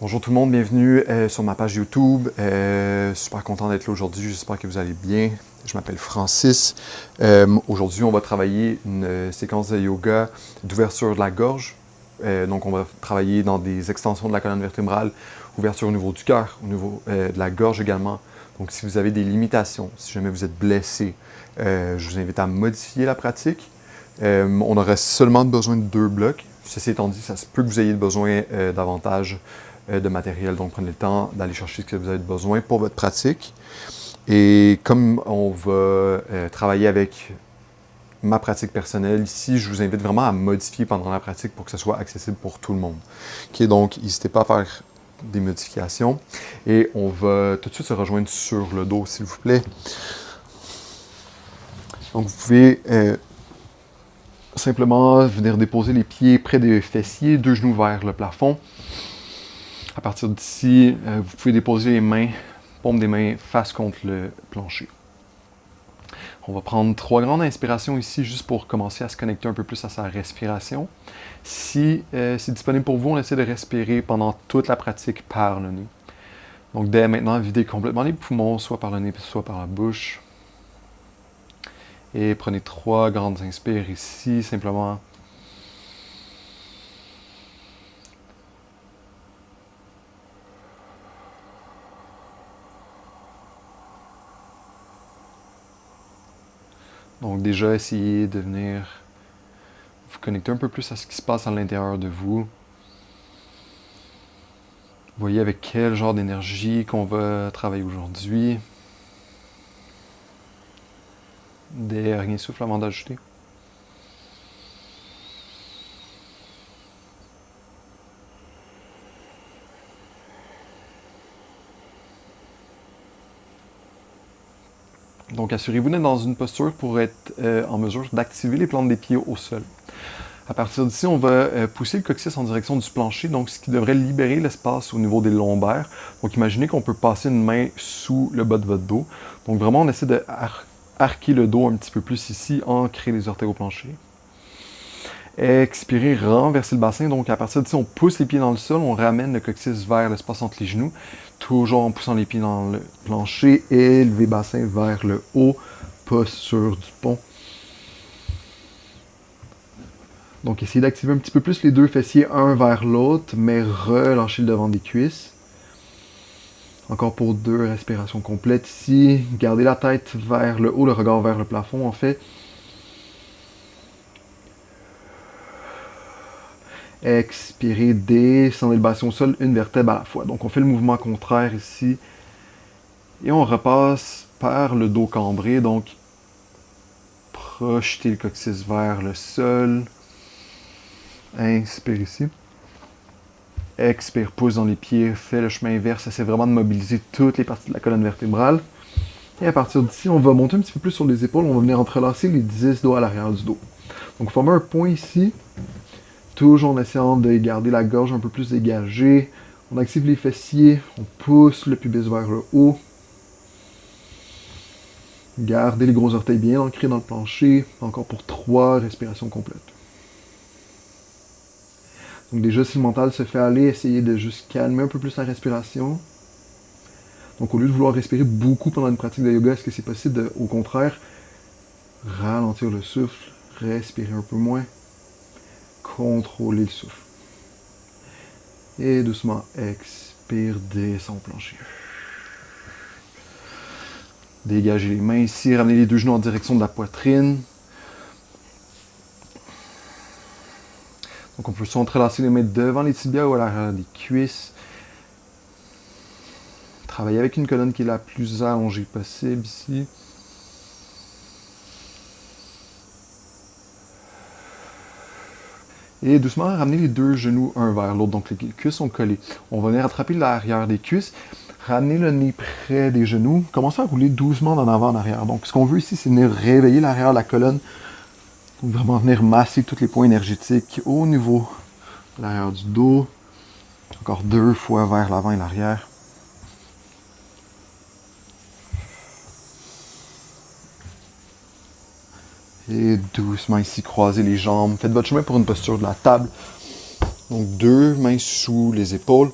Bonjour tout le monde, bienvenue sur ma page YouTube. Super content d'être là aujourd'hui, j'espère que vous allez bien. Je m'appelle Francis. Aujourd'hui, on va travailler une séquence de yoga d'ouverture de la gorge. Donc, on va travailler dans des extensions de la colonne vertébrale, ouverture au niveau du cœur, au niveau de la gorge également. Donc, si vous avez des limitations, si jamais vous êtes blessé, je vous invite à modifier la pratique. On aurait seulement besoin de 2 blocs. Ceci étant dit, ça se peut que vous ayez besoin davantage de matériel. Donc, prenez le temps d'aller chercher ce que vous avez besoin pour votre pratique. Et comme on va travailler avec ma pratique personnelle, ici, je vous invite vraiment à modifier pendant la pratique pour que ce soit accessible pour tout le monde. Okay, donc, n'hésitez pas à faire des modifications. Et on va tout de suite se rejoindre sur le dos, s'il vous plaît. Donc, vous pouvez simplement venir déposer les pieds près des fessiers, 2 genoux vers le plafond. À partir d'ici, vous pouvez déposer les mains, paume des mains face contre le plancher. On va prendre 3 grandes inspirations ici, juste pour commencer à se connecter un peu plus à sa respiration. Si c'est disponible pour vous, on essaie de respirer pendant toute la pratique par le nez. Donc dès maintenant, videz complètement les poumons, soit par le nez, soit par la bouche. Et prenez 3 grandes inspires ici, simplement. Donc déjà, essayez de venir vous connecter un peu plus à ce qui se passe à l'intérieur de vous. Voyez avec quel genre d'énergie qu'on va travailler aujourd'hui. Dernier souffle avant d'ajouter. Donc, assurez-vous d'être dans une posture pour être en mesure d'activer les plantes des pieds au sol. À partir d'ici, on va pousser le coccyx en direction du plancher, donc ce qui devrait libérer l'espace au niveau des lombaires. Donc, imaginez qu'on peut passer une main sous le bas de votre dos. Donc, vraiment, on essaie de arquer le dos un petit peu plus ici, ancrer les orteils au plancher. Expirez, renversez le bassin. Donc, à partir d'ici, on pousse les pieds dans le sol, on ramène le coccyx vers l'espace entre les genoux, toujours en poussant les pieds dans le plancher, élevez le bassin vers le haut, posture du pont. Donc, essayez d'activer un petit peu plus les 2 fessiers, un vers l'autre, mais relâchez le devant des cuisses. Encore pour 2 respirations complètes ici. Gardez la tête vers le haut, le regard vers le plafond, en fait. Expirez, descendez le bassin au sol, une vertèbre à la fois. Donc on fait le mouvement contraire ici. Et on repasse par le dos cambré. Donc projetez le coccyx vers le sol. Inspire ici. Expire, pousse dans les pieds, fait le chemin inverse. Essaie vraiment de mobiliser toutes les parties de la colonne vertébrale. Et à partir d'ici, on va monter un petit peu plus sur les épaules. On va venir entrelacer les 10 doigts à l'arrière du dos. Donc formez un point ici. Toujours en essayant de garder la gorge un peu plus dégagée. On active les fessiers, on pousse le pubis vers le haut. Gardez les gros orteils bien ancrés dans le plancher. Encore pour 3 respirations complètes. Donc déjà, si le mental se fait aller, essayez de juste calmer un peu plus la respiration. Donc au lieu de vouloir respirer beaucoup pendant une pratique de yoga, est-ce que c'est possible de, au contraire, ralentir le souffle, respirer un peu moins, contrôler le souffle. Et doucement, expire, descend au plancher. Dégagez les mains ici, ramenez les 2 genoux en direction de la poitrine. Donc on peut s'entrelacer les mains devant les tibias ou à l'arrière des cuisses. Travaillez avec une colonne qui est la plus allongée possible ici. Et doucement, ramenez les 2 genoux un vers l'autre. Donc les cuisses sont collées. On va venir attraper l'arrière des cuisses. Ramenez le nez près des genoux. Commencez à rouler doucement d'en avant en arrière. Donc ce qu'on veut ici, c'est venir réveiller l'arrière de la colonne. Donc vraiment venir masser tous les points énergétiques au niveau de l'arrière du dos. Encore 2 fois vers l'avant et l'arrière. Et doucement ici, croisez les jambes. Faites votre chemin pour une posture de la table. Donc 2 mains sous les épaules.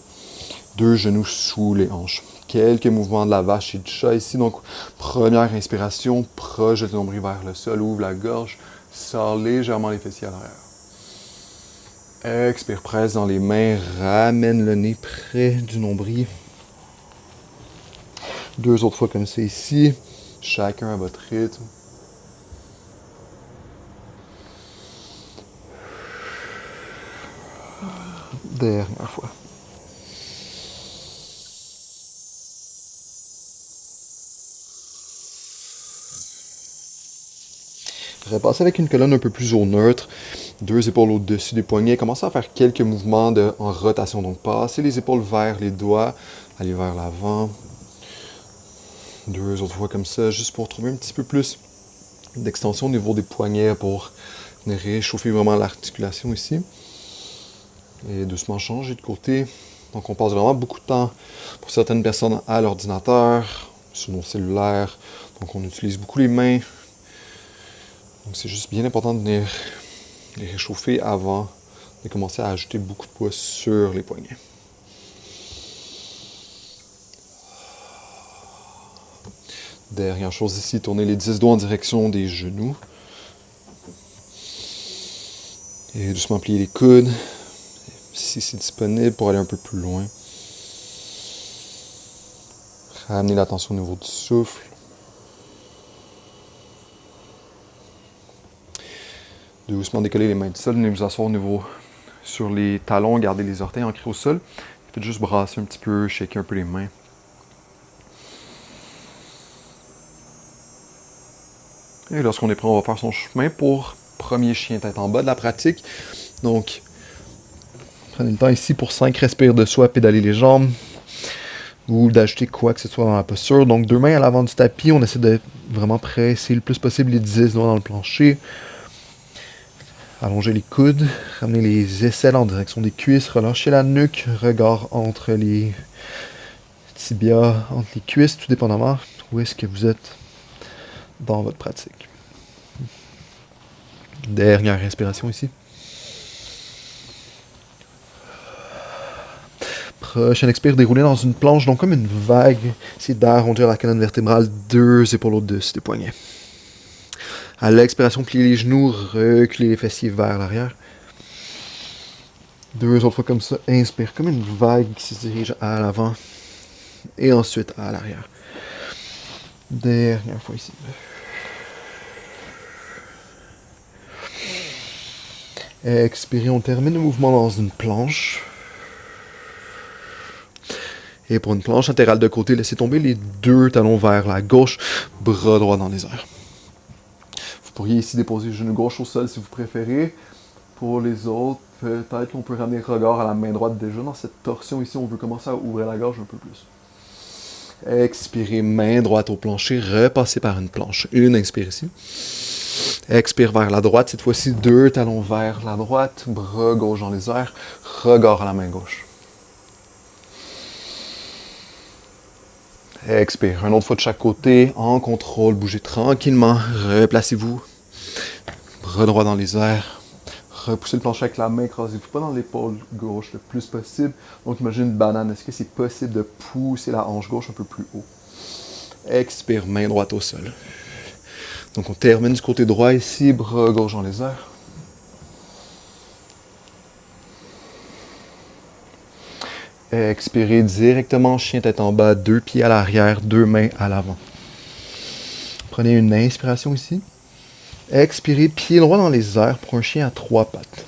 2 genoux sous les hanches. Quelques mouvements de la vache et du chat ici. Donc, première inspiration, projette le nombril vers le sol, ouvre la gorge, sors légèrement les fessiers à l'arrière. Expire, presse dans les mains, ramène le nez près du nombril. 2 autres fois comme ça ici, chacun à votre rythme. Dernière fois. Repassez avec une colonne un peu plus au neutre, 2 épaules au-dessus des poignets. Commencez à faire quelques mouvements en rotation. Donc, passez les épaules vers les doigts, allez vers l'avant. 2 autres fois comme ça, juste pour trouver un petit peu plus d'extension au niveau des poignets pour réchauffer vraiment l'articulation ici. Et doucement changer de côté. Donc on passe vraiment beaucoup de temps pour certaines personnes à l'ordinateur, sur nos cellulaires. Donc on utilise beaucoup les mains. Donc c'est juste bien important de venir les réchauffer avant de commencer à ajouter beaucoup de poids sur les poignets. Dernière chose ici, tournez les 10 doigts en direction des genoux. Et doucement plier les coudes. Si c'est disponible pour aller un peu plus loin. Ramenez l'attention au niveau du souffle. Doucement décoller les mains du sol, venez vous asseoir au niveau sur les talons, gardez les orteils ancrés au sol. Faites juste brasser un petit peu, shaker un peu les mains. Et lorsqu'on est prêt, on va faire son chemin pour premier chien tête en bas de la pratique. Donc, prenez le temps ici pour 5 respires de soi, pédaler les jambes ou d'ajouter quoi que ce soit dans la posture. Donc, 2 mains à l'avant du tapis, on essaie de vraiment presser le plus possible les 10 doigts dans le plancher. Allongez les coudes, ramenez les aisselles en direction des cuisses, relâchez la nuque, regard entre les tibias, entre les cuisses, tout dépendamment où est-ce que vous êtes dans votre pratique. Dernière respiration ici. Prochaine expire, dérouler dans une planche, donc comme une vague. Essayez d'arrondir la colonne vertébrale, 2 épaules au-dessus des poignets. À l'expiration, pliez les genoux, reculez les fessiers vers l'arrière. 2 autres fois comme ça. Inspire, comme une vague qui se dirige à l'avant. Et ensuite à l'arrière. Dernière fois ici. Expirez, on termine le mouvement dans une planche. Et pour une planche latérale de côté, laissez tomber les 2 talons vers la gauche, bras droit dans les airs. Vous pourriez ici déposer le genou gauche au sol si vous préférez. Pour les autres, peut-être qu'on peut ramener le regard à la main droite déjà. Dans cette torsion ici, on veut commencer à ouvrir la gorge un peu plus. Expirez, main droite au plancher, repassez par une planche. Une inspire ici. Expire vers la droite, cette fois-ci 2 talons vers la droite, bras gauche dans les airs, regard à la main gauche. Expire, une autre fois de chaque côté, en contrôle, bougez tranquillement, replacez-vous, bras droit dans les airs, repoussez le plancher avec la main, écrasez-vous pas dans l'épaule gauche le plus possible. Donc imagine une banane, est-ce que c'est possible de pousser la hanche gauche un peu plus haut? Expire, main droite au sol. Donc on termine du côté droit ici, bras gauche dans les airs. Expirez directement, chien tête en bas, 2 pieds à l'arrière, 2 mains à l'avant. Prenez une inspiration ici. Expirez, pied droit dans les airs pour un chien à 3 pattes.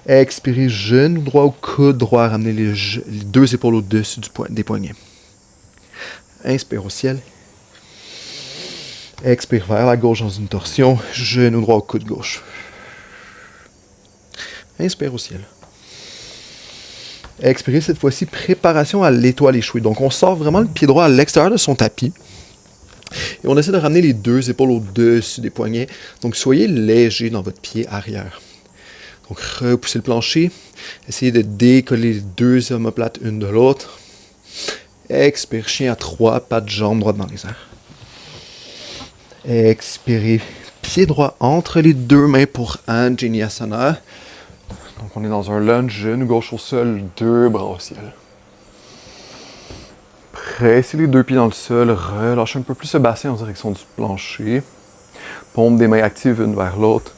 Expirez, genou droit au coude droit, ramenez les 2 épaules au-dessus des poignets. Inspire au ciel. Expire vers la gauche dans une torsion, genou droit au coude gauche. Inspire au ciel. Expirez cette fois-ci, préparation à l'étoile échouée. Donc on sort vraiment le pied droit à l'extérieur de son tapis. Et on essaie de ramener les 2 épaules au-dessus des poignets. Donc soyez léger dans votre pied arrière. Donc repoussez le plancher. Essayez de décoller les 2 omoplates une de l'autre. Expire, chien à 3 pattes, jambes droites dans les airs. Expirez, pied droit entre les 2 mains pour Anjaneyasana. Donc on est dans un lunge, genou gauche au sol, 2 bras au ciel. Pressez les deux pieds dans le sol, relâchez un peu plus le bassin en direction du plancher. Paume des mains actives une vers l'autre.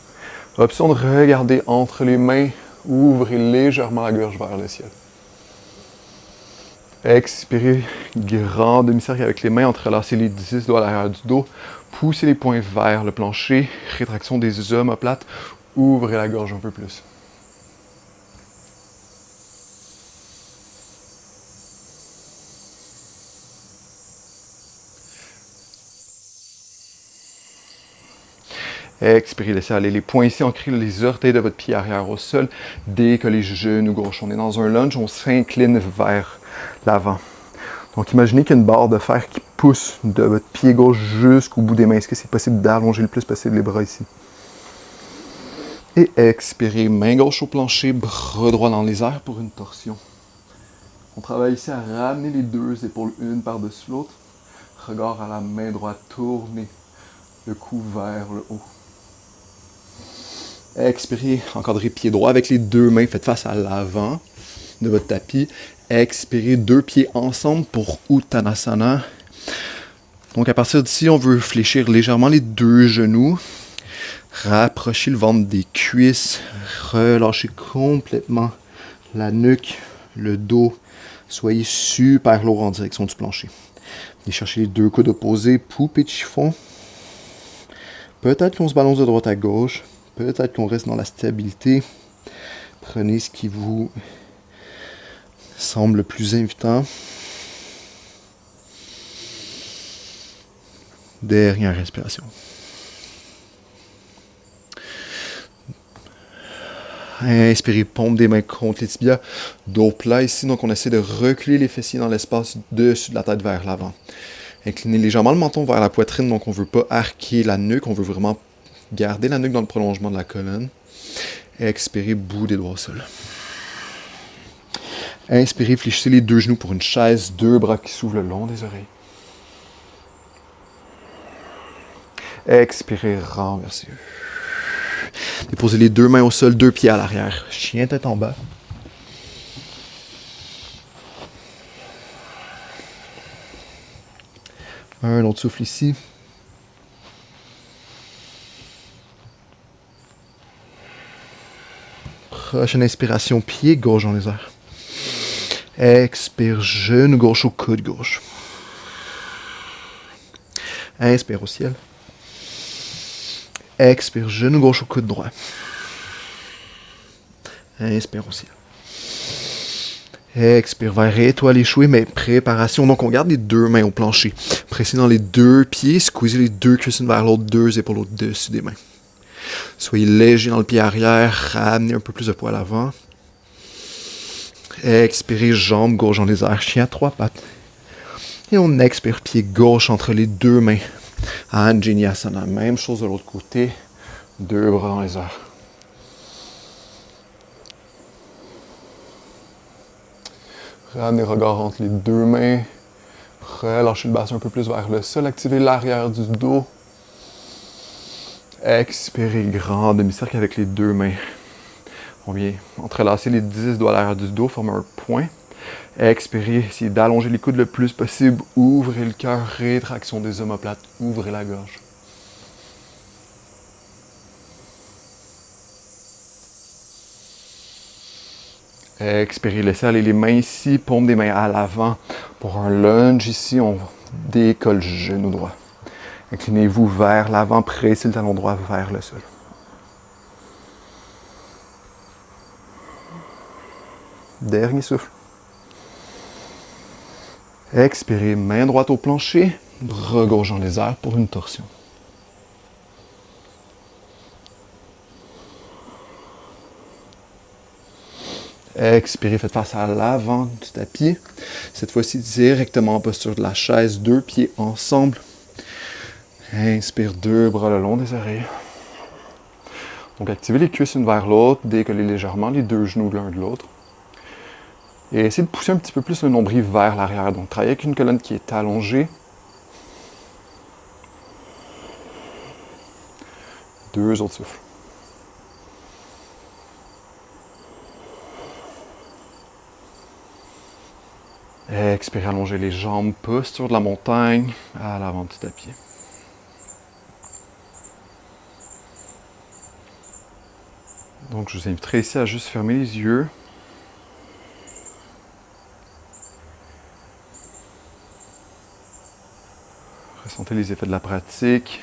Option de regarder entre les mains, ouvrez légèrement la gorge vers le ciel. Expirez, grand demi-cercle avec les mains, entrelacez les 10 doigts à l'arrière du dos. Poussez les poings vers le plancher, rétraction des omoplates, ouvrez la gorge un peu plus. Expirez, laissez aller les poings ici, ancrez les orteils de votre pied arrière au sol, décollez les genoux gauche. On est dans un lunge, on s'incline vers l'avant. Donc imaginez qu'il y a une barre de fer qui pousse de votre pied gauche jusqu'au bout des mains. Est-ce que c'est possible d'allonger le plus possible les bras ici? Et expirez, main gauche au plancher, bras droit dans les airs pour une torsion. On travaille ici à ramener les deux épaules une par-dessus l'autre. Regard à la main droite, tournez le cou vers le haut. Expirez, encadrez pied droit avec les deux mains, faites face à l'avant de votre tapis. Expirez, deux pieds ensemble pour Uttanasana. Donc à partir d'ici, on veut fléchir légèrement les deux genoux. Rapprochez le ventre des cuisses. Relâchez complètement la nuque, le dos. Soyez super lourd en direction du plancher. Venez chercher les deux coudes opposés, poupée de chiffon. Peut-être qu'on se balance de droite à gauche. Peut-être qu'on reste dans la stabilité. Prenez ce qui vous semble le plus invitant. Dernière respiration. Inspirez, paume des mains contre les tibias. Dos plat ici, donc on essaie de reculer les fessiers dans l'espace dessus de la tête vers l'avant. Inclinez légèrement le menton vers la poitrine, donc on ne veut pas arquer la nuque, on veut vraiment garder la nuque dans le prolongement de la colonne. Expirez, bout des doigts au sol. Inspirez, fléchissez les deux genoux pour une chaise, deux bras qui s'ouvrent le long des oreilles. Expirez, renversez. Déposez les deux mains au sol, deux pieds à l'arrière. Chien tête en bas. Un autre souffle ici. Prochaine inspiration, pied gauche dans les airs. Expire, genou gauche au coude gauche. Inspire au ciel. Expire, genou gauche au coude droit. Inspire au ciel. Expire vers étoile échouée, mais préparation. Donc on garde les deux mains au plancher. Pressez dans les deux pieds, squeezez les deux cuisses vers l'autre, deux épaules au-dessus des mains. Soyez léger dans le pied arrière, ramenez un peu plus de poids à l'avant. Expirez, jambe gauche dans les airs, chien à trois pattes. Et on expire, pied gauche entre les deux mains. Anjaneyasana, même chose de l'autre côté. Deux bras dans les airs. Ramenez le regard entre les deux mains. Relâchez le bassin un peu plus vers le sol. Activez l'arrière du dos. Expirez, grand demi-cercle avec les deux mains. On vient entrelacer les 10 doigts à l'arrière du dos, former un point. Expirez, essayez d'allonger les coudes le plus possible. Ouvrez le cœur, rétraction des omoplates. Ouvrez la gorge. Expirez, laissez aller les mains ici, paume des mains à l'avant. Pour un lunge ici, on décolle le genou droit. Inclinez-vous vers l'avant, pressez le talon droit vers le sol. Dernier souffle. Expirez, main droite au plancher, bras gauche dans les airs pour une torsion. Expirez, faites face à l'avant du tapis. Cette fois-ci, directement en posture de la chaise, deux pieds ensemble. Inspire, deux bras le long des oreilles. Donc, activez les cuisses une vers l'autre, décollez légèrement les deux genoux l'un de l'autre. Et essayez de pousser un petit peu plus le nombril vers l'arrière. Donc, travaillez avec une colonne qui est allongée. Deux autres souffles. Expirez, allongez les jambes, posture de la montagne à l'avant du tapis. Donc, je vous inviterai ici à juste fermer les yeux. Ressentez les effets de la pratique.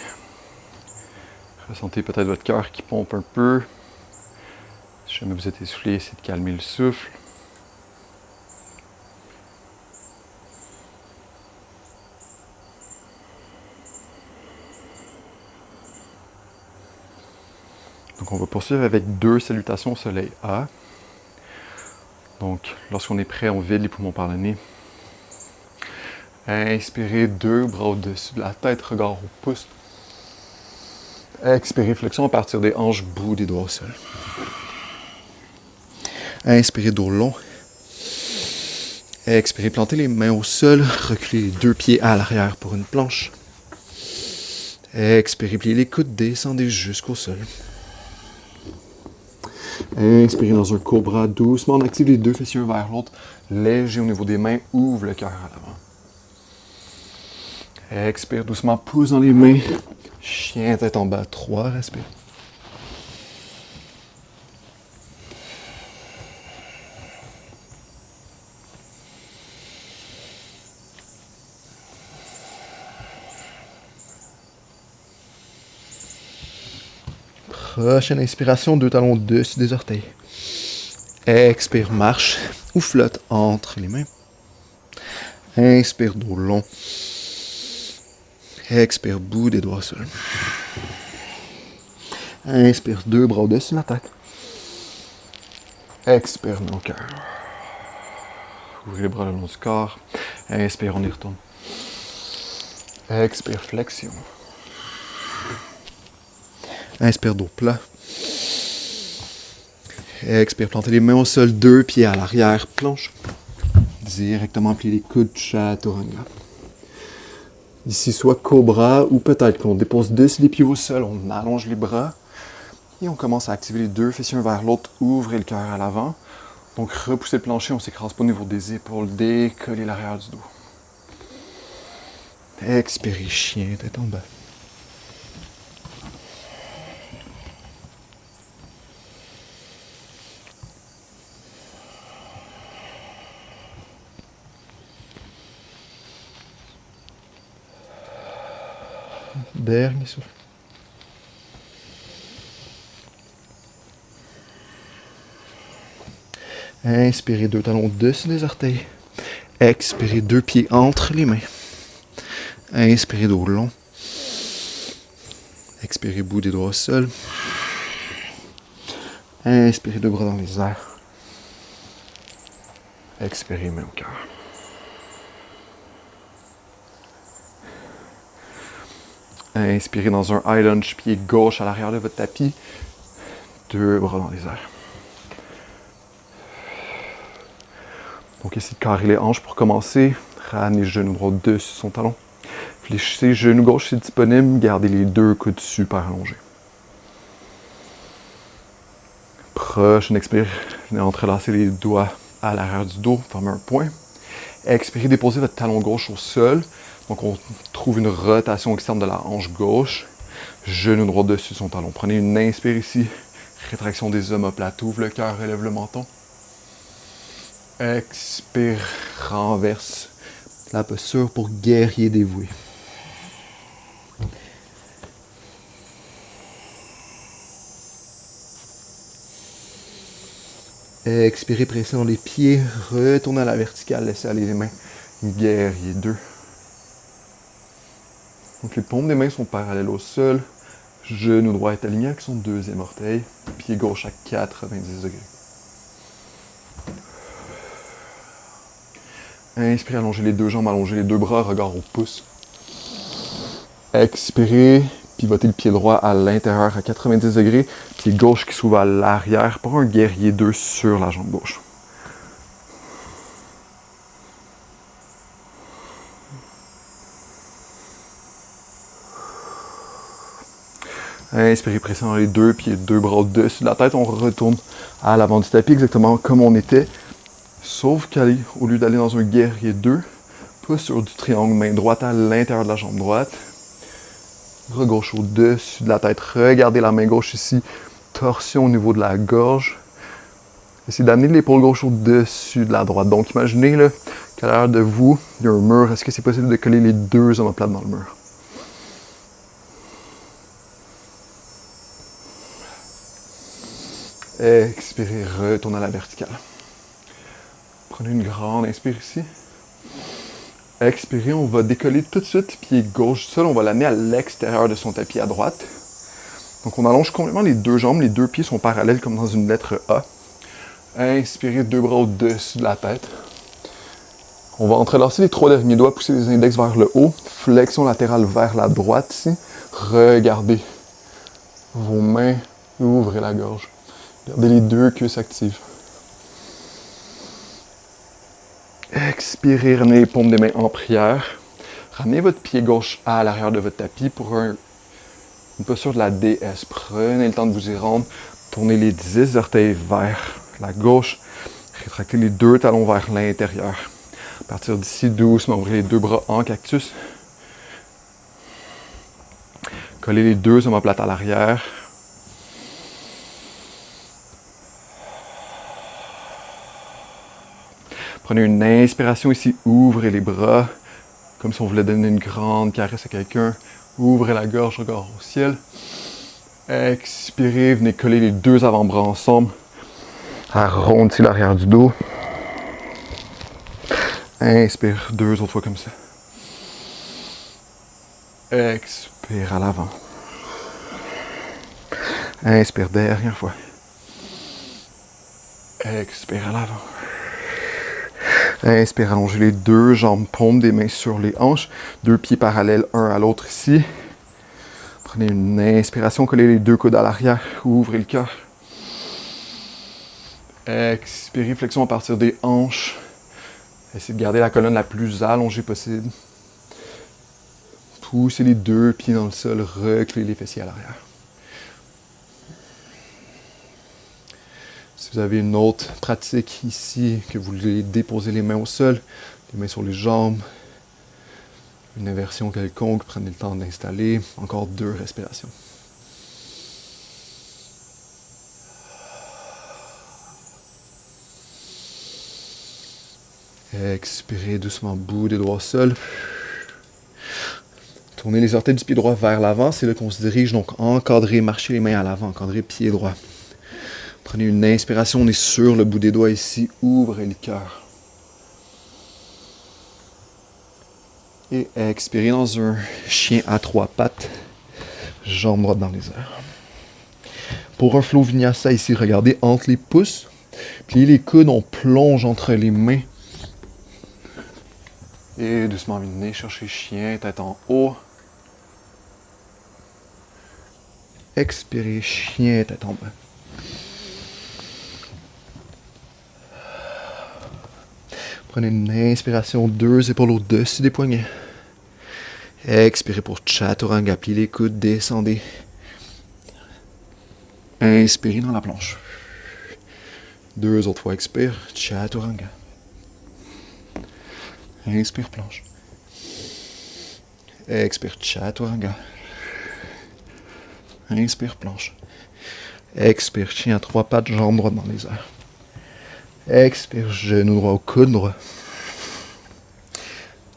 Ressentez peut-être votre cœur qui pompe un peu. Si jamais vous êtes essoufflé, essayez de calmer le souffle. Donc, on va poursuivre avec 2 salutations au soleil A. Donc, lorsqu'on est prêt, on vide les poumons par le nez. Inspirez, 2 bras au-dessus de la tête, regard au pouce. Expirez, flexion à partir des hanches, bout des doigts au sol. Inspirez, dos long. Expirez, plantez les mains au sol, reculez les 2 pieds à l'arrière pour une planche. Expirez, pliez les coudes, descendez jusqu'au sol. Inspirez dans un cobra, doucement, on active les 2 fessiers vers l'autre, léger au niveau des mains, ouvre le cœur à l'avant. Expire doucement, pouce dans les mains, chien tête en bas, 3, respire. Prochaine inspiration, 2 talons au-dessus des orteils. Expire, marche ou flotte entre les mains. Inspire, dos long. Expire, bout des doigts au sol. Inspire, 2 bras au-dessus de la tête. Expire, main au cœur. Ouvrez les bras le long du corps. Inspire, on y retourne. Expire, flexion. Inspire, dos plat. Expire, plantez les mains au sol, 2 pieds à l'arrière, planche. Directement plier les coudes, chaturanga. Ici, soit cobra ou peut-être qu'on dépose dessus les pieds au sol, on allonge les bras et on commence à activer les 2 fessiers un vers l'autre, ouvrez le cœur à l'avant. Donc, repoussez le plancher, on ne s'écrase pas au niveau des épaules, décollez l'arrière du dos. Expirez, chien, tête en bas. Dernier souffle. Inspirez, 2 talons au-dessus des orteils. Expirez, 2 pieds entre les mains. Inspirez, dos long. Expirez, bout des doigts au sol. Inspirez, 2 bras dans les airs. Expirez, main au cœur. Inspirez dans un high lunge, pied gauche à l'arrière de votre tapis. 2 bras dans les airs. Donc, essayez de carrer les hanches pour commencer. Ramenez le genou droit dessus son talon. Fléchissez, genou gauche si disponible. Gardez les 2 coudes super allongés. Prochaine expire, venez entrelacer les doigts à l'arrière du dos, formez un point. Expirez, déposez votre talon gauche au sol. Donc, on trouve une rotation externe de la hanche gauche. Genou droit dessus son talon. Prenez une inspire ici. Rétraction des omoplates. Ouvre le cœur, relève le menton. Expire, renverse. La posture pour guerrier dévoué. Expirez, pressez dans les pieds. Retournez à la verticale. Laissez aller les mains. Guerrier 2. Donc les paumes des mains sont parallèles au sol. Genou droit est aligné avec son 2e orteil. Pied gauche à 90 degrés. Inspirez, allongez les 2 jambes, allongez les 2 bras, regard au pouce. Expirez, pivotez le pied droit à l'intérieur à 90 degrés. Pied gauche qui s'ouvre à l'arrière pour un guerrier 2 sur la jambe gauche. Inspirez, pressez dans les 2 pieds, 2 bras au-dessus de la tête. On retourne à l'avant du tapis, exactement comme on était Sauf qu'au lieu d'aller dans un guerrier 2, pas sur du triangle, main droite à l'intérieur de la jambe droite. Bras gauche au-dessus de la tête. Regardez la main gauche ici. Torsion au niveau de la gorge. Essayez d'amener l'épaule gauche au-dessus de la droite. Donc imaginez là, qu'à l'arrière de vous, il y a un mur. Est-ce que c'est possible de coller les deux omoplates dans le mur? Expirez, retournez à la verticale. Prenez une grande inspire ici. Expirez, on va décoller tout de suite pied gauche du sol. On va l'amener à l'extérieur de son tapis à droite. Donc on allonge complètement les deux jambes. Les deux pieds sont parallèles comme dans une lettre A. Inspirez, deux bras au-dessus de la tête. On va entrelacer les trois derniers doigts, pousser les index vers le haut. Flexion latérale vers la droite ici. Regardez vos mains, ouvrez la gorge. Gardez les deux cuisses actives. Expirez, ramenez les paumes des mains en prière. Ramenez votre pied gauche à l'arrière de votre tapis pour une posture de la déesse. Prenez le temps de vous y rendre. Tournez les 10 orteils vers la gauche. Rétractez les deux talons vers l'intérieur. À partir d'ici, doucement, ouvrez les deux bras en cactus. Collez les deux omoplates à l'arrière. Prenez une inspiration ici, ouvrez les bras, comme si on voulait donner une grande caresse à quelqu'un. Ouvrez la gorge, regard au ciel. Expirez, venez coller les deux avant-bras ensemble. Arrondissez l'arrière du dos. Inspire deux autres fois comme ça. Expire à l'avant. Inspire dernière fois. Expire à l'avant. Inspire, allongez les deux jambes, paumes des mains sur les hanches. Deux pieds parallèles un à l'autre ici. Prenez une inspiration, collez les deux coudes à l'arrière. Ouvrez le cœur. Expirez, flexion à partir des hanches. Essayez de garder la colonne la plus allongée possible. Poussez les deux pieds dans le sol, reculez les fessiers à l'arrière. Si vous avez une autre pratique ici, que vous voulez déposer les mains au sol, les mains sur les jambes, une inversion quelconque, prenez le temps d'installer. Encore 2 respirations. Expirez doucement, bout des doigts au sol. Tournez les orteils du pied droit vers l'avant. C'est là qu'on se dirige, donc encadrez, marchez les mains à l'avant, encadrez pied droit. Prenez une inspiration, on est sur le bout des doigts ici, ouvrez le cœur. Et expirez dans un chien à 3 pattes, jambes droites dans les airs. Pour un flow vinyasa ici, regardez entre les pouces, pliez les coudes, on plonge entre les mains. Et doucement, venez chercher chien, tête en haut. Expirez, chien, tête en bas. Prenez une inspiration, 2 épaules au-dessus des poignets. Expirez pour Chaturanga, pliez les coudes, descendez. Inspirez dans la planche. 2 autres fois, expire, Chaturanga. Inspire, planche. Expire, Chaturanga. Inspire, planche. Expire, chien à 3 pattes, jambes droites dans les airs. Expire, genou droit au coude droit.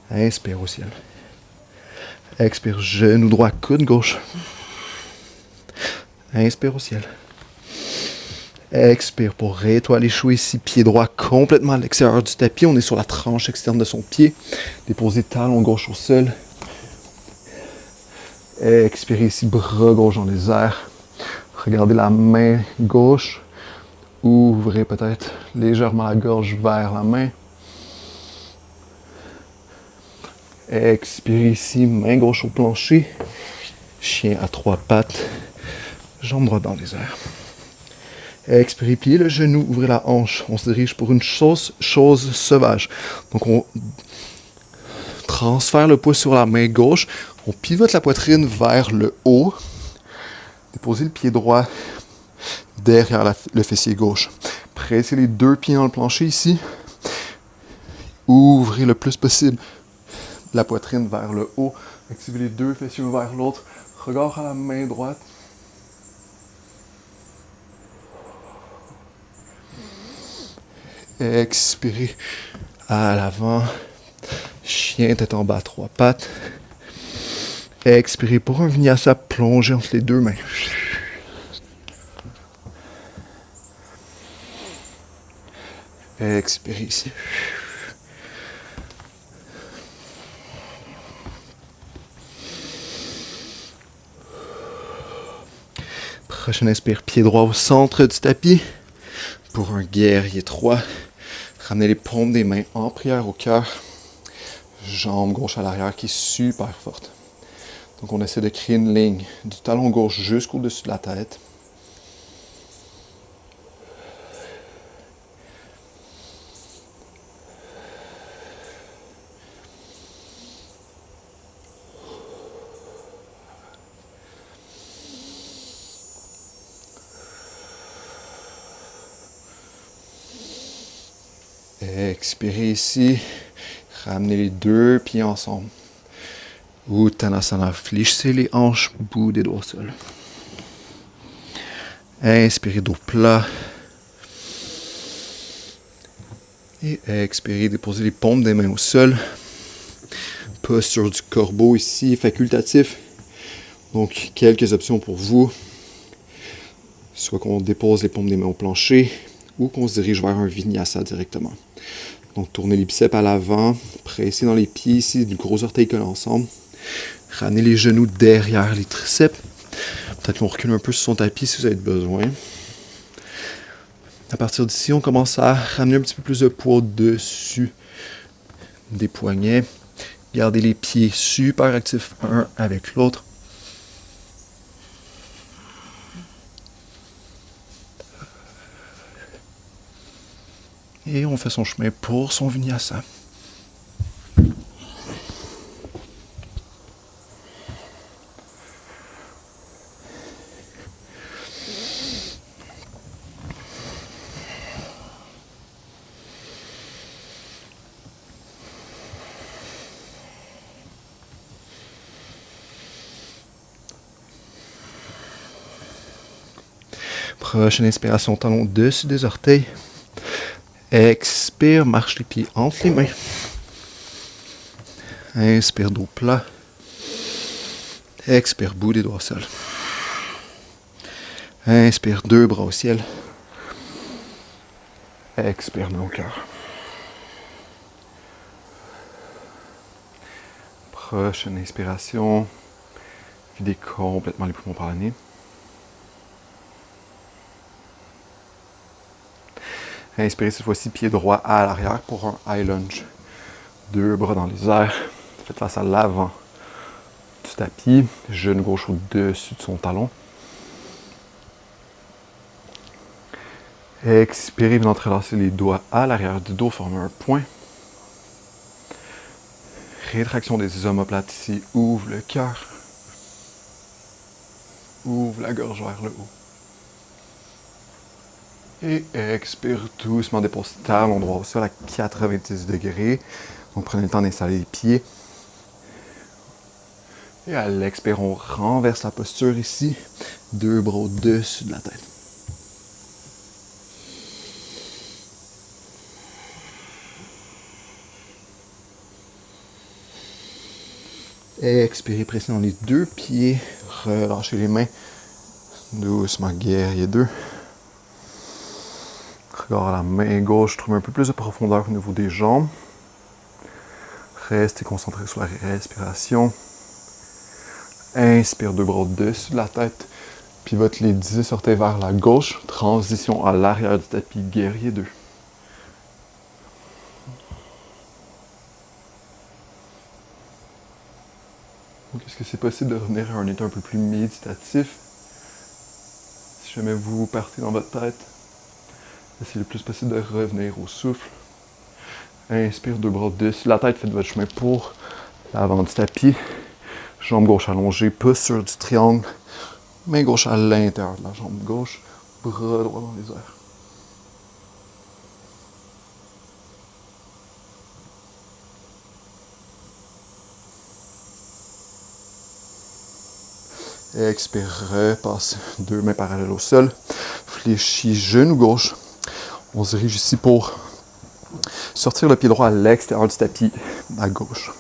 Inspire au ciel. Expire, genou droit, coude gauche. Inspire au ciel. Expire pour étoile échouée ici, pied droit complètement à l'extérieur du tapis. On est sur la tranche externe de son pied. Déposez talon gauche au sol. Expirez ici, bras gauche dans les airs. Regardez la main gauche. Ouvrez peut-être légèrement la gorge vers la main. Expirez ici, main gauche au plancher. Chien à 3 pattes. Jambe droite dans les airs. Expirez, pliez le genou, ouvrez la hanche. On se dirige pour une chose sauvage. Donc on transfère le poids sur la main gauche. On pivote la poitrine vers le haut. Déposez le pied droit derrière le fessier gauche. Pressez les 2 pieds dans le plancher ici. Ouvrez le plus possible la poitrine vers le haut. Activez les deux fessiers vers l'autre. Regard à la main droite. Expirez à l'avant. Chien tête en bas, 3 pattes. Expirez pour un vinyasa, plongez entre les deux mains. Expirez ici. Prochaine inspire, pied droit au centre du tapis. Pour un guerrier 3. Ramenez les paumes des mains en prière au cœur. Jambe gauche à l'arrière qui est super forte. Donc on essaie de créer une ligne du talon gauche jusqu'au-dessus de la tête. Expirez ici. Ramenez les deux pieds ensemble. Uttanasana, fléchissez les hanches, bout des doigts au sol. Inspirez dos plat. Et expirez, déposez les paumes des mains au sol. Posture du corbeau ici, facultatif. Donc, quelques options pour vous. Soit qu'on dépose les paumes des mains au plancher ou qu'on se dirige vers un vinyasa directement. Donc, tournez les biceps à l'avant, pressez dans les pieds ici, du gros orteil collés ensemble. Ramenez les genoux derrière les triceps. Peut-être qu'on recule un peu sur son tapis si vous avez besoin. À partir d'ici, on commence à ramener un petit peu plus de poids au-dessus des poignets. Gardez les pieds super actifs un avec l'autre. Et on fait son chemin pour son vinyasa. Prochaine inspiration, talon au-dessus des orteils. Expire, marche les pieds entre les mains. Inspire, dos plat. Expire, bout des doigts au sol. Inspire, deux bras au ciel. Expire, main au cœur. Prochaine inspiration. Videz complètement les poumons par le nez. Inspirez cette fois-ci, pied droit à l'arrière pour un high lunge. Deux bras dans les airs. Faites face à l'avant du tapis. Genou gauche au-dessus de son talon. Expirez, vous entrelacez les doigts à l'arrière du dos, formez un point. Rétraction des omoplates ici. Ouvre le cœur. Ouvre la gorge vers le haut. Et expire doucement, dépose talon droit au sol à 90 degrés. Donc prenez le temps d'installer les pieds. Et à l'expire, on renverse la posture ici. Deux bras au-dessus de la tête. Expirez, pressez dans les deux pieds. Relâchez les mains. Doucement, guerrier 2. Regard à la main gauche, trouvez un peu plus de profondeur au niveau des jambes. Restez concentré sur la respiration. Inspire, deux bras au-dessus de la tête. Pivote les 10 orteils vers la gauche. Transition à l'arrière du tapis, guerrier 2. Donc, est-ce que c'est possible de revenir à un état un peu plus méditatif? Si jamais vous partez dans votre tête, essayez le plus possible de revenir au souffle. Inspire, deux bras au-dessus. La tête, faites votre chemin pour l'avant du tapis. Jambe gauche allongée, posture du triangle. Main gauche à l'intérieur de la jambe gauche. Bras droit dans les airs. Expire, repasse. 2 mains parallèles au sol. Fléchis, genou gauche. On se dirige ici pour sortir le pied droit à l'extérieur du tapis, à gauche.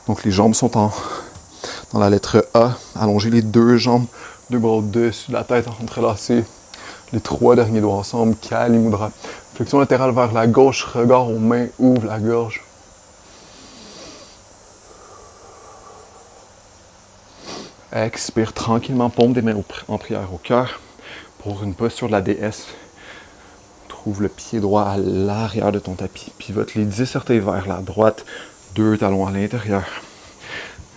Donc les jambes sont dans la lettre A. Allongez les 2 jambes, 2 bras au-dessus de la tête, entrelacés. Les 3 derniers doigts ensemble, Kali Mudra. Flexion latérale vers la gauche, regard aux mains, ouvre la gorge. Expire tranquillement, paume des mains en prière au cœur pour une posture de la déesse. Trouve le pied droit à l'arrière de ton tapis. Pivote les 10 orteils vers la droite, 2 talons à l'intérieur.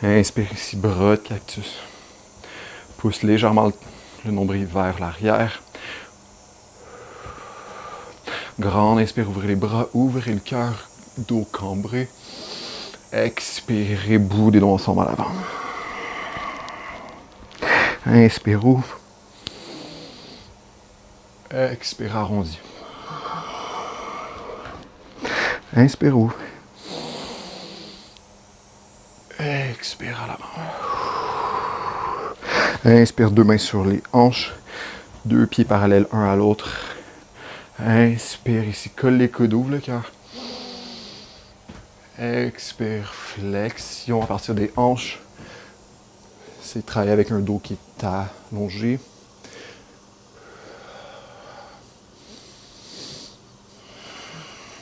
Inspire ici, bras de cactus. Pousse légèrement le nombril vers l'arrière. Grande inspire, ouvrez les bras, ouvrez le cœur, dos cambré. Expirez, bout des doigts ensemble à l'avant. Inspire, ouvre. Expire, arrondi. Inspire, ouvre. Expire à l'avant. Inspire, 2 mains sur les hanches. 2 pieds parallèles un à l'autre. Inspire ici, colle les coudes, ouvre le cœur. Expire, flexion à partir des hanches. C'est travailler avec un dos qui est allongé.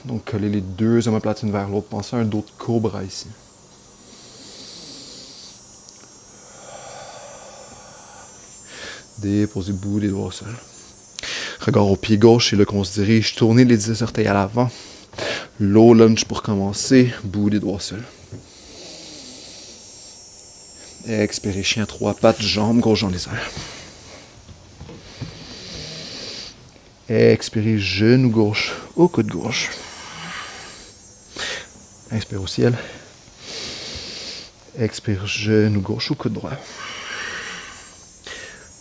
Donc, coller les 2 omoplates vers l'autre. Pensez à un dos de cobra ici. Déposez le bout des doigts au sol. Regard au pied gauche, c'est là qu'on se dirige. Tournez les 10 orteils à l'avant. Low lunge pour commencer. Bout des doigts au sol. Expirez, chien à 3 pattes, jambes gauche dans les airs. Expirez, genou gauche au coude gauche. Inspire au ciel. Expire, genou gauche au coude droit.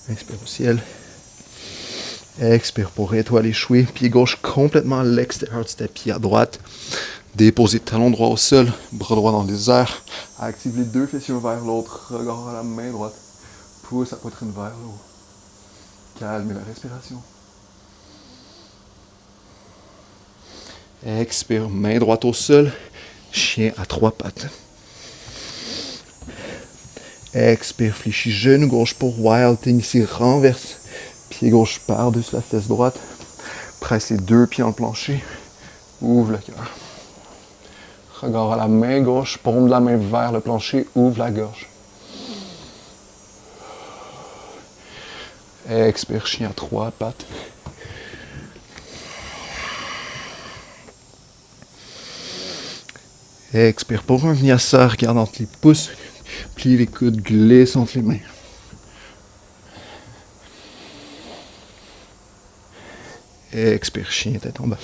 Inspire au ciel. Expire pour étoile échouée. Pied gauche complètement à l'extérieur du tapis à droite. Déposez talon droit au sol, bras droit dans les airs. Active les 2 fessiers vers l'autre. Regard à la main droite. Pousse la poitrine vers le haut. Calmez la respiration. Expire, main droite au sol. Chien à 3 pattes. Expire, fléchis genou gauche pour Wild Thing. Ici, renverse. Pied gauche par-dessus la fesse droite. Presse les 2 pieds dans le plancher. Ouvre le cœur. Regard à la main gauche. Paume de la main vers le plancher. Ouvre la gorge. Expire, chien à 3 pattes. Expire pour un vinyasa. Regarde entre les pouces. Plie les coudes, glisse entre les mains. Expire, chien, tête en bas.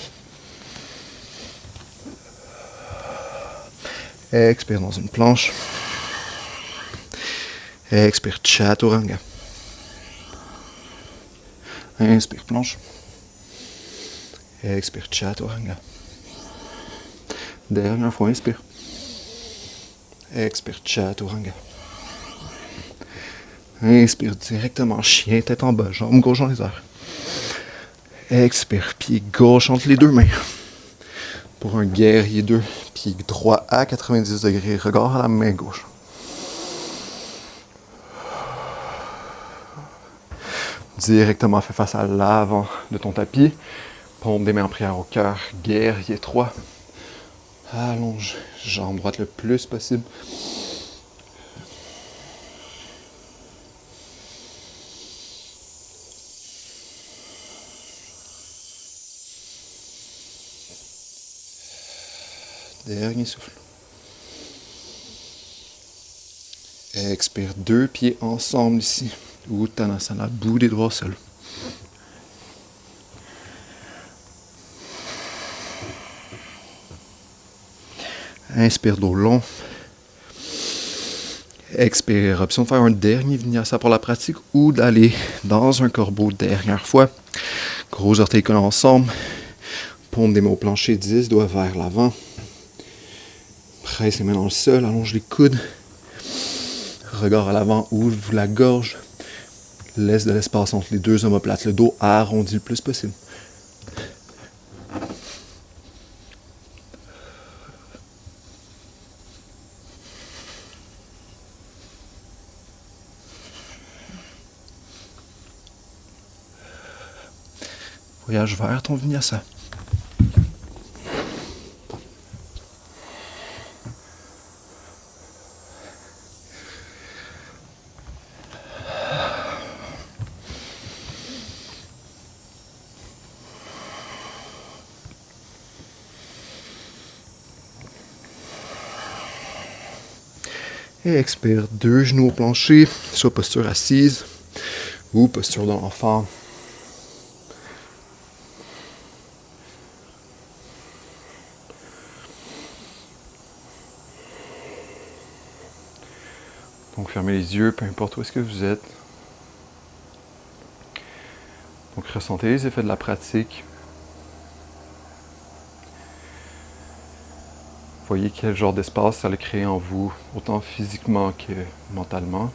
Expire dans une planche. Expire, chaturanga. Inspire, planche. Expire, chaturanga. Dernière fois, inspire. Expire, chaturanga. Inspire directement, chien, tête en bas, jambe gauche dans les airs. Expire, pied gauche entre les 2 mains. Pour un guerrier 2, pied droit à 90 degrés, regard à la main gauche. Directement fait face à l'avant de ton tapis. Paume des mains en prière au cœur, guerrier 3. Allonge, jambe droite le plus possible. Dernier souffle. Expire, 2 pieds ensemble ici. Uttanasana, bout des doigts au sol. Inspire dos long. Expire, option de faire un dernier vinyasa pour la pratique ou d'aller dans un corbeau dernière fois. Gros orteils collés ensemble. Paume des mains au plancher, 10 doigts vers l'avant. Presse les mains dans le sol, allonge les coudes. Regard à l'avant, ouvre la gorge. Laisse de l'espace entre les deux omoplates. Le dos arrondi le plus possible. Voyage vers ton vinyasa. Et expire, 2 genoux au plancher, soit posture assise ou posture de l'enfant. Donc fermez les yeux, peu importe où est-ce que vous êtes. Donc ressentez les effets de la pratique. Voyez quel genre d'espace ça a créé en vous, autant physiquement que mentalement.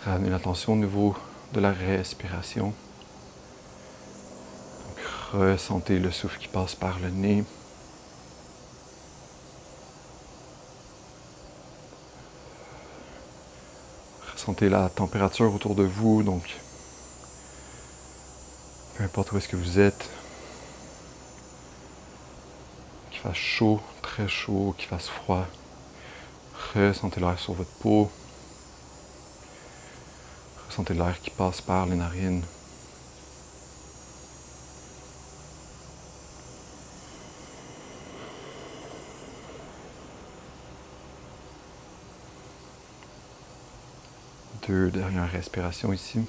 Ramenez l'attention au niveau de la respiration. Donc, ressentez le souffle qui passe par le nez. Ressentez la température autour de vous, donc peu importe où est-ce que vous êtes, qu'il fasse chaud, très chaud, qu'il fasse froid. Ressentez l'air sur votre peau. Ressentez l'air qui passe par les narines. Deux dernières respirations ici.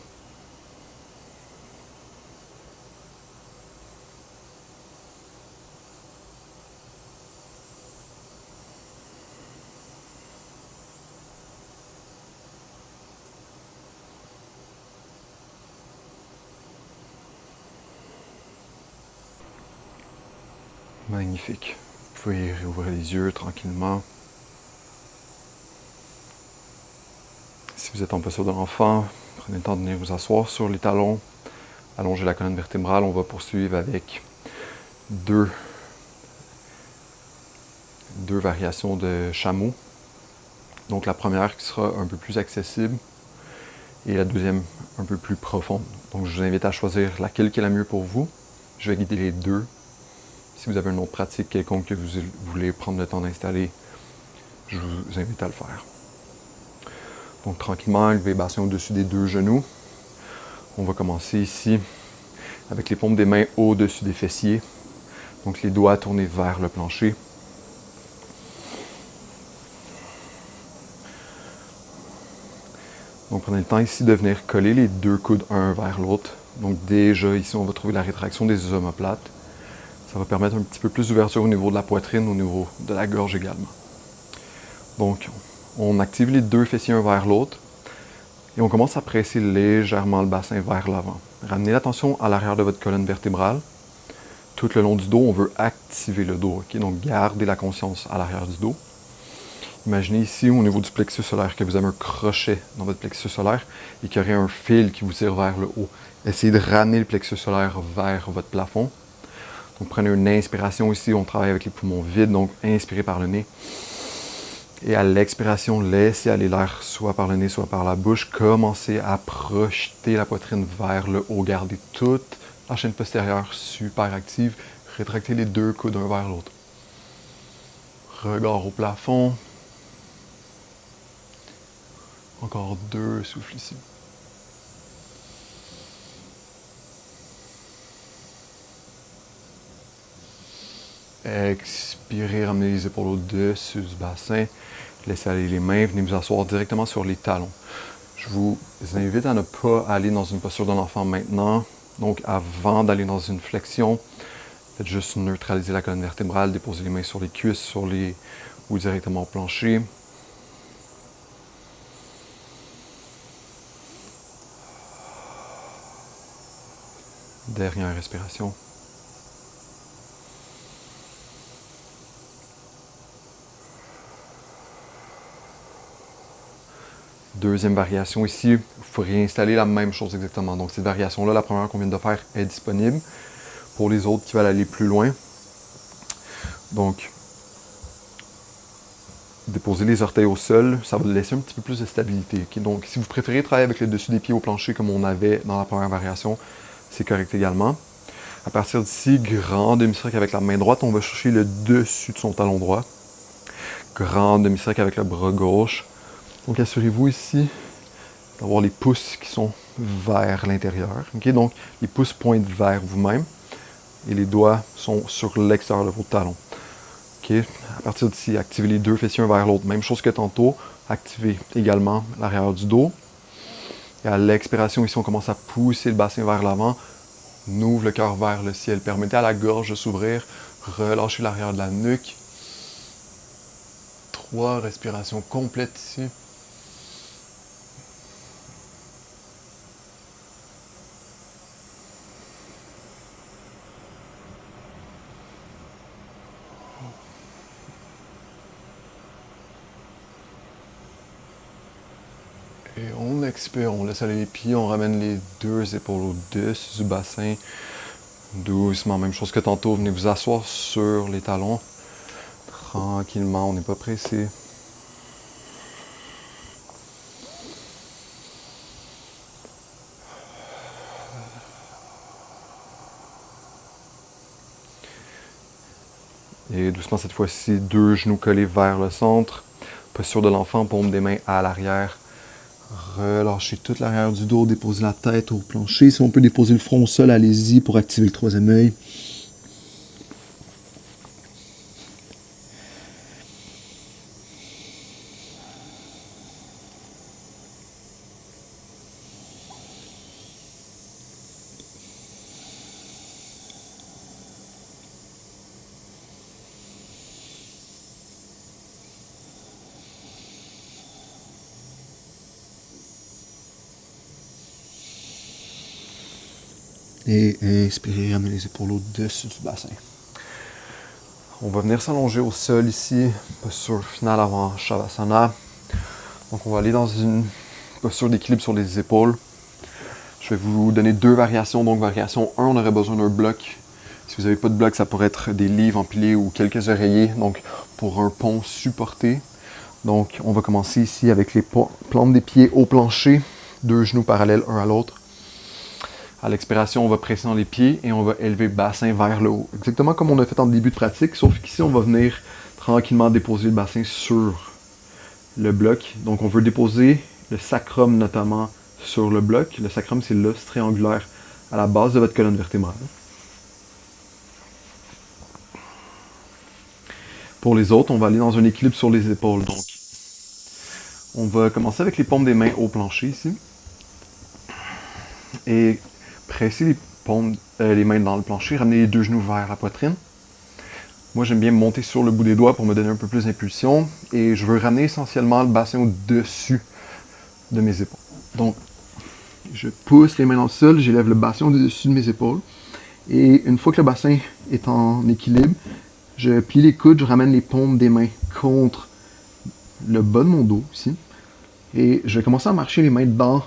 Magnifique. Vous pouvez réouvrir les yeux tranquillement. Si vous êtes en posture de l'enfant, prenez le temps de venir vous asseoir sur les talons. Allongez la colonne vertébrale. On va poursuivre avec deux variations de chameau. Donc la première qui sera un peu plus accessible et la deuxième un peu plus profonde. Donc je vous invite à choisir laquelle qui est la mieux pour vous. Je vais guider les deux. Si vous avez une autre pratique quelconque que vous voulez prendre le temps d'installer, je vous invite à le faire. Donc tranquillement, levez le bassin au-dessus des deux genoux. On va commencer ici avec les paumes des mains au-dessus des fessiers. Donc les doigts tournés vers le plancher. Donc prenez le temps ici de venir coller les deux coudes un vers l'autre. Donc déjà ici, on va trouver la rétraction des omoplates. Ça va permettre un petit peu plus d'ouverture au niveau de la poitrine, au niveau de la gorge également. Donc on active les deux fessiers un vers l'autre et on commence à presser légèrement le bassin vers l'avant. Ramenez l'attention à l'arrière de votre colonne vertébrale. Tout le long du dos, on veut activer le dos. Okay? Donc gardez la conscience à l'arrière du dos. Imaginez ici, au niveau du plexus solaire, que vous avez un crochet dans votre plexus solaire et qu'il y aurait un fil qui vous tire vers le haut. Essayez de ramener le plexus solaire vers votre plafond. Donc prenez une inspiration ici, on travaille avec les poumons vides, donc inspirez par le nez. Et à l'expiration, laissez aller l'air soit par le nez, soit par la bouche. Commencez à projeter la poitrine vers le haut. Gardez toute la chaîne postérieure super active. Rétractez les deux coudes un vers l'autre. Regard au plafond. Encore deux souffles ici. Expirez, ramenez les épaules au-dessus du bassin. Laissez aller les mains, venez vous asseoir directement sur les talons. Je vous invite à ne pas aller dans une posture d'un enfant maintenant. Donc avant d'aller dans une flexion, faites juste neutraliser la colonne vertébrale, déposez les mains sur les cuisses, ou directement au plancher. Dernière respiration. Deuxième variation ici, il faut réinstaller la même chose exactement. Donc cette variation-là, la première qu'on vient de faire, est disponible. Pour les autres qui veulent aller plus loin, donc déposer les orteils au sol, ça va laisser un petit peu plus de stabilité. Okay? Donc si vous préférez travailler avec le dessus des pieds au plancher comme on avait dans la première variation, c'est correct également. À partir d'ici, grand demi-cercle avec la main droite, on va chercher le dessus de son talon droit. Grand demi-cercle avec le bras gauche. Donc assurez-vous ici d'avoir les pouces qui sont vers l'intérieur. Okay? Donc les pouces pointent vers vous-même. Et les doigts sont sur l'extérieur de vos talons. Okay. À partir d'ici, activez les deux fessiers un vers l'autre. Même chose que tantôt, activez également l'arrière du dos. Et à l'expiration, ici, on commence à pousser le bassin vers l'avant. On ouvre le cœur vers le ciel. Permettez à la gorge de s'ouvrir. Relâchez l'arrière de la nuque. 3 respirations complètes ici. Et on expire, on laisse aller les pieds, on ramène les deux épaules au-dessus du bassin. Doucement, même chose que tantôt, venez vous asseoir sur les talons. Tranquillement, on n'est pas pressé. Et doucement cette fois-ci, deux genoux collés vers le centre. Posture de l'enfant, paume des mains à l'arrière. Relâchez toute l'arrière du dos, déposez la tête au plancher. Si on peut déposer le front au sol, allez-y pour activer le troisième œil. Et inspirez, ramenez les épaules au-dessus du bassin. On va venir s'allonger au sol ici, posture finale avant Shavasana. Donc on va aller dans une posture d'équilibre sur les épaules. Je vais vous donner deux variations. Donc variation 1, on aurait besoin d'un bloc. Si vous n'avez pas de bloc, ça pourrait être des livres empilés ou quelques oreillers. Donc pour un pont supporté. Donc on va commencer ici avec les plantes des pieds au plancher. Deux genoux parallèles un à l'autre. À l'expiration, on va presser dans les pieds et on va élever le bassin vers le haut. Exactement comme on a fait en début de pratique, sauf qu'ici, on va venir tranquillement déposer le bassin sur le bloc. Donc, on veut déposer le sacrum notamment sur le bloc. Le sacrum, c'est l'os triangulaire à la base de votre colonne vertébrale. Pour les autres, on va aller dans un équilibre sur les épaules. Donc, on va commencer avec les paumes des mains au plancher ici. Et presser les mains dans le plancher, ramener les deux genoux vers la poitrine. Moi, j'aime bien monter sur le bout des doigts pour me donner un peu plus d'impulsion. Et je veux ramener essentiellement le bassin au-dessus de mes épaules. Donc, je pousse les mains dans le sol, j'élève le bassin au-dessus de mes épaules. Et une fois que le bassin est en équilibre, je plie les coudes, je ramène les paumes des mains contre le bas de mon dos ici. Et je vais commencer à marcher les mains dans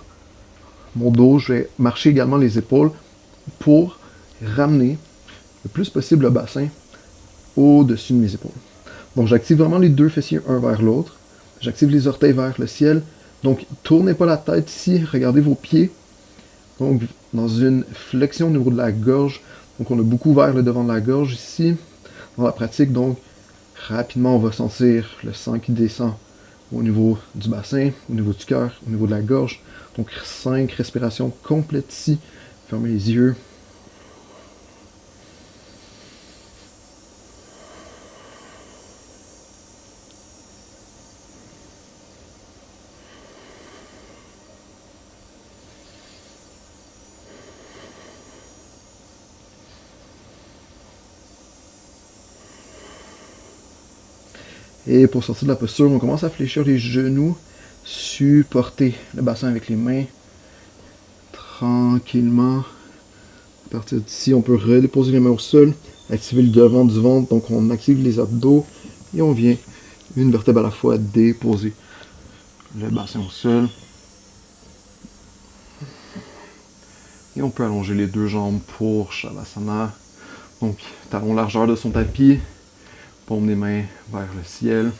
mon dos, je vais marcher également les épaules pour ramener le plus possible le bassin au-dessus de mes épaules. Donc j'active vraiment les deux fessiers un vers l'autre. J'active les orteils vers le ciel. Donc tournez pas la tête ici, regardez vos pieds. Donc dans une flexion au niveau de la gorge. Donc on a beaucoup vers le devant de la gorge ici. Dans la pratique, donc rapidement on va sentir le sang qui descend au niveau du bassin, au niveau du cœur, au niveau de la gorge. Donc 5 respirations complètes ici. Fermez les yeux. Et pour sortir de la posture, on commence à fléchir les genoux, supporter le bassin avec les mains, tranquillement. À partir d'ici, on peut redéposer les mains au sol, activer le devant du ventre, donc on active les abdos et on vient une vertèbre à la fois déposer le bassin au sol. Et on peut allonger les deux jambes pour Shavasana. Donc, talon largeur de son tapis, paume des mains vers le ciel.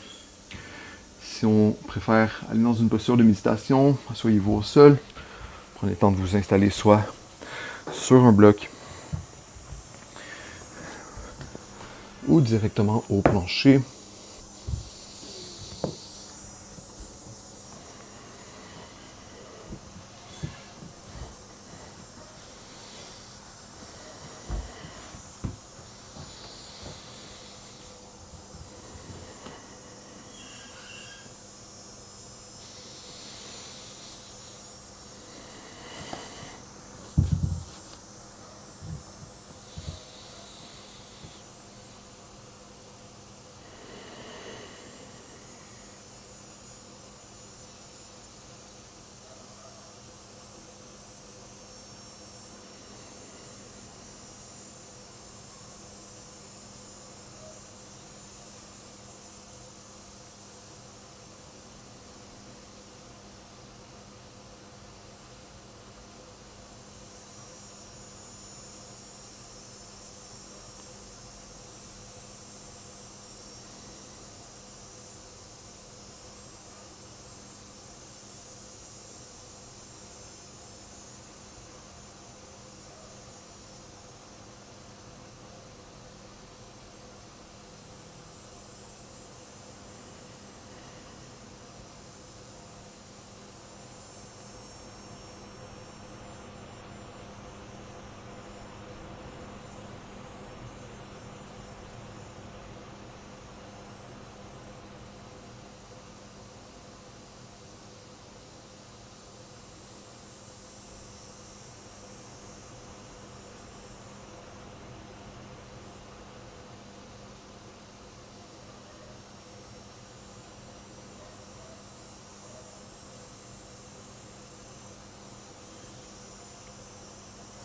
Si on préfère aller dans une posture de méditation, asseyez-vous au sol. Prenez le temps de vous installer soit sur un bloc ou directement au plancher.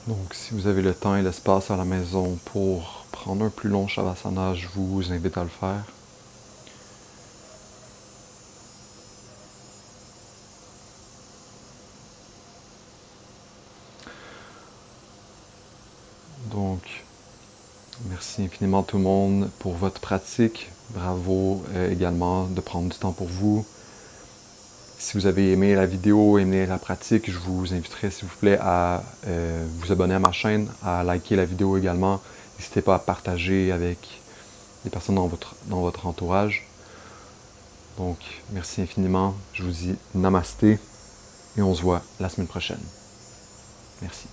Donc, si vous avez le temps et l'espace à la maison pour prendre un plus long Shavasana, je vous invite à le faire. Donc, merci infiniment tout le monde pour votre pratique. Bravo également de prendre du temps pour vous. Si vous avez aimé la vidéo, aimé la pratique, je vous inviterai s'il vous plaît à vous abonner à ma chaîne, à liker la vidéo également. N'hésitez pas à partager avec les personnes dans votre entourage. Donc, merci infiniment. Je vous dis namasté et on se voit la semaine prochaine. Merci.